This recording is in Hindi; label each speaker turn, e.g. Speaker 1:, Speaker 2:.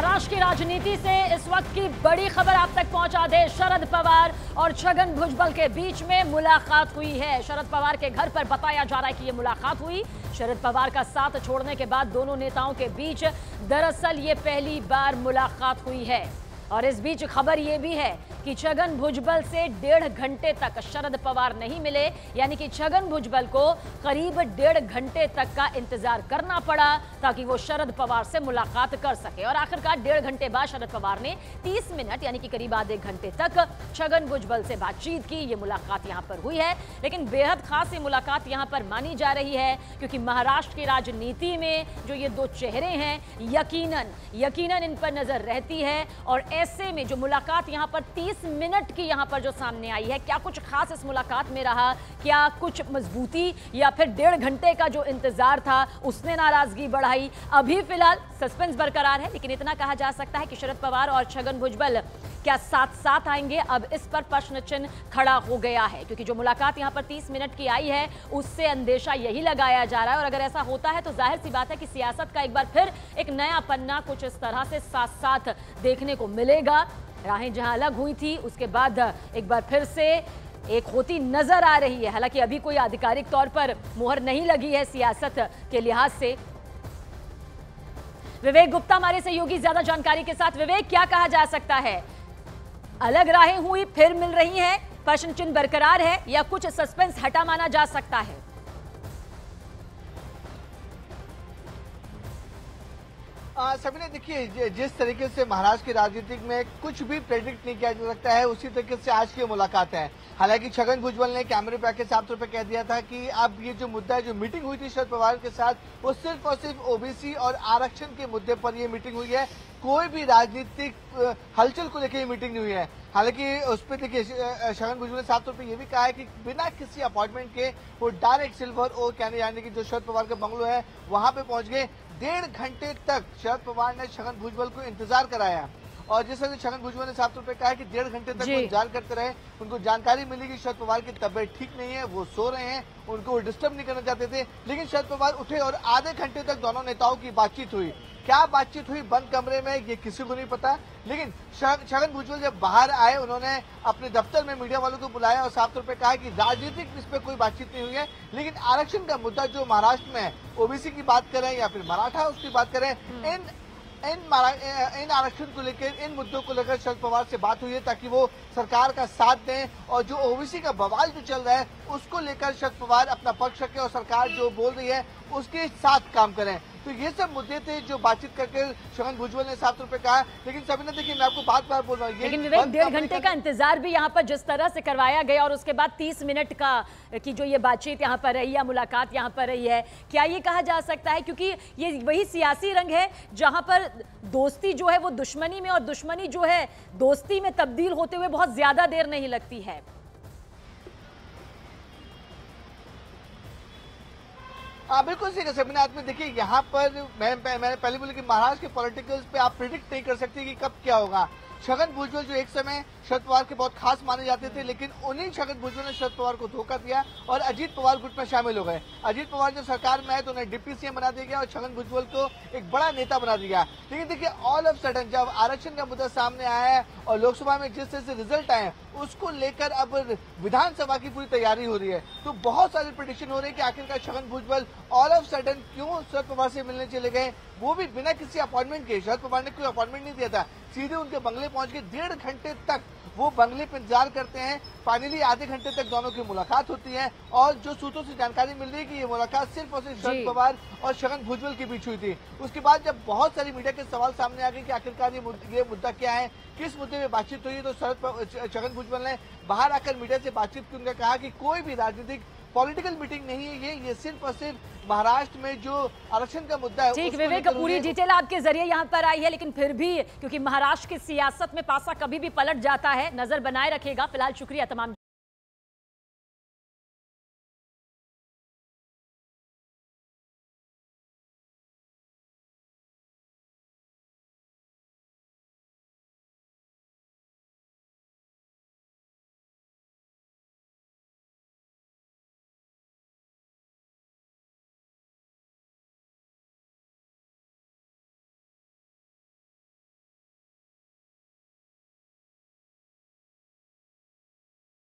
Speaker 1: महाराष्ट्र की राजनीति से इस वक्त की बड़ी खबर आप तक पहुंचा दे। शरद पवार और छगन भुजबल के बीच में मुलाकात हुई है। शरद पवार के घर पर बताया जा रहा है कि यह मुलाकात हुई। शरद पवार का साथ छोड़ने के बाद दोनों नेताओं के बीच दरअसल ये पहली बार मुलाकात हुई है। और इस बीच खबर यह भी है कि छगन भुजबल से 1.5 घंटे तक शरद पवार नहीं मिले, यानी कि छगन भुजबल को करीब 1.5 घंटे तक का इंतजार करना पड़ा ताकि वो शरद पवार से मुलाकात कर सके। और आखिरकार 1.5 घंटे बाद शरद पवार ने 30 मिनट यानी कि करीब आधे घंटे तक छगन भुजबल से बातचीत की। ये मुलाकात यहाँ पर हुई है, लेकिन बेहद खास ये मुलाकात यहाँ पर मानी जा रही है क्योंकि महाराष्ट्र की राजनीति में जो ये दो चेहरे हैं यकीनन इन पर नजर रहती है। और ऐसे में जो मुलाकात यहाँ पर 30 मिनट की यहाँ पर जो सामने आई है, क्या कुछ खास इस मुलाकात में रहा, क्या कुछ मजबूती या फिर 1.5 घंटे का जो इंतजार था उसने नाराजगी बढ़ाई, अभी फिलहाल सस्पेंस बरकरार है। लेकिन इतना कहा जा सकता है कि शरद पवार और छगन भुजबल क्या साथ साथ आएंगे, अब इस पर प्रश्न चिन्ह खड़ा हो गया है क्योंकि जो मुलाकात यहाँ पर 30 मिनट की आई है उससे अंदेशा यही लगाया जा रहा है। और अगर ऐसा होता है तो जाहिर सी बात है कि सियासत का एक बार फिर एक नया पन्ना कुछ इस तरह से साथ साथ देखने को मिलेगा। राहें जहां अलग हुई थी उसके बाद एक बार फिर से एक होती नजर आ रही है। हालांकि अभी कोई आधिकारिक तौर पर मुहर नहीं लगी है सियासत के लिहाज से। विवेक गुप्ता हमारे सहयोगी ज्यादा जानकारी के साथ। विवेक, क्या कहा जा सकता है, अलग राहें हुई फिर मिल रही हैं, प्रश्न चिन्ह बरकरार है या कुछ सस्पेंस हटा माना जा सकता है?
Speaker 2: सभी ने देखिए जिस तरीके से महाराष्ट्र की राजनीति में कुछ भी प्रेडिक्ट नहीं किया जा सकता है, उसी तरीके से आज की मुलाकात है। हालांकि छगन भुजबल ने कैमरे पे आके साफ तौर पे कह दिया था कि अब ये जो मुद्दा है, जो मीटिंग हुई थी शरद पवार के साथ, वो सिर्फ और सिर्फ ओबीसी और आरक्षण के मुद्दे पर ये मीटिंग हुई है। कोई भी राजनीतिक हलचल को लेकर ये मीटिंग नहीं हुई है। हालांकि उस पर देखिए छगन भुजबल ने साफ तौर पे ये भी कहा है कि बिना किसी अपॉइंटमेंट के वो डायरेक्ट सिल्वर ओक कहने यानी कि जो शरद पवार का बंगलो है वहां पे पहुंच गए। 1.5 घंटे तक शरद पवार ने छगन भुजबल को इंतजार कराया और जिस तरह से छगन भुजबल ने साफ तौर पे कहा है कि 1.5 घंटे तक वो इंतजार करते रहे। उनको जानकारी मिली कि शरद पवार की तबीयत ठीक नहीं है, वो सो रहे हैं, उनको डिस्टर्ब नहीं करना चाहते थे। लेकिन शरद पवार उठे और आधे घंटे तक दोनों नेताओं की बातचीत हुई। क्या बातचीत हुई बंद कमरे में ये किसी को नहीं पता, लेकिन छगन भुजबल जब बाहर आए उन्होंने अपने दफ्तर में मीडिया वालों को बुलाया और साफ तौर पे कहा कि राजनीतिक इस पे कोई बातचीत नहीं हुई है, लेकिन आरक्षण का मुद्दा जो महाराष्ट्र में है, ओबीसी की बात करें या फिर मराठा उसकी बात करें, इन आरक्षण को लेकर, इन मुद्दों को लेकर शरद पवार से बात हुई है ताकि वो सरकार का साथ दें और जो ओबीसी का बवाल जो चल रहा है उसको लेकर शरद पवार अपना पक्ष रखें और सरकार जो बोल रही है उसके साथ काम करें। तो ये सब मुद्दे थे जो बातचीत करके छगन भुजबल ने साफ तौर पे कहा। लेकिन सभी ने देखिए, मैं आपको बार-बार बोल रहा हूँ,
Speaker 1: लेकिन विवेक 1.5 घंटे का इंतजार भी यहाँ पर जिस तरह से करवाया गया और उसके बाद 30 मिनट का की जो ये बातचीत यहाँ पर रही या मुलाकात यहाँ पर रही है, क्या ये कहा जा सकता है क्योंकि ये वही सियासी रंग है जहाँ पर दोस्ती जो है वो दुश्मनी में और दुश्मनी जो है दोस्ती में तब्दील होते हुए बहुत ज्यादा देर नहीं लगती है?
Speaker 2: बिल्कुल सही कहा सबने। में देखिए यहाँ पर मैंने पहले बोला कि महाराष्ट्र के पॉलिटिकल्स पे आप प्रिडिक्ट नहीं कर सकते कि कब क्या होगा। छगन भुजबल जो एक समय शरद पवार के बहुत खास माने जाते थे, लेकिन उन्हीं छगन भुजबल ने शरद पवार को धोखा दिया और अजीत पवार गुट में शामिल हो गए। अजीत पवार जब सरकार में आए तो उन्हें डिप्टी सीएम बना दिया गया और छगन भुजबल को एक बड़ा नेता बना दिया। लेकिन देखिए ऑल ऑफ सडन जब आरक्षण का मुद्दा सामने आया है और लोकसभा में जिस तरह से रिजल्ट आए उसको लेकर अब विधानसभा की पूरी तैयारी हो रही है, तो बहुत सारी प्रेडिक्शन हो रही है कि आखिरकार Chhagan Bhujbal all of sudden क्यों शरद पवार से मिलने चले गए, वो भी बिना किसी अपॉइंटमेंट के। शरद पवार ने कोई अपॉइंटमेंट नहीं दिया था, सीधे उनके बंगले पहुंच के 1.5 घंटे तक वो बंगले पे इंतजार करते हैं। फाइनली आधे घंटे तक दोनों की मुलाकात होती है और जो सूत्रों से जानकारी मिल रही है कि ये मुलाकात सिर्फ और सिर्फ शरद पवार और छगन भुजबल के बीच हुई थी। उसके बाद जब बहुत सारी मीडिया के सवाल सामने आ गए कि आखिरकार ये मुद्दा क्या है, किस मुद्दे में बातचीत हुई, तो छगन भुजबल ने बाहर आकर मीडिया से बातचीत की। उन्होंने कहा कि कोई भी राजनीतिक पॉलिटिकल मीटिंग नहीं है, ये सिर्फ और सिर्फ महाराष्ट्र में जो आरक्षण का मुद्दा है।
Speaker 1: ठीक विवेक, पूरी डिटेल आपके जरिए यहाँ पर आई है, लेकिन फिर भी क्योंकि महाराष्ट्र की सियासत में पासा कभी भी पलट जाता है, नजर बनाए रखेगा। फिलहाल शुक्रिया तमाम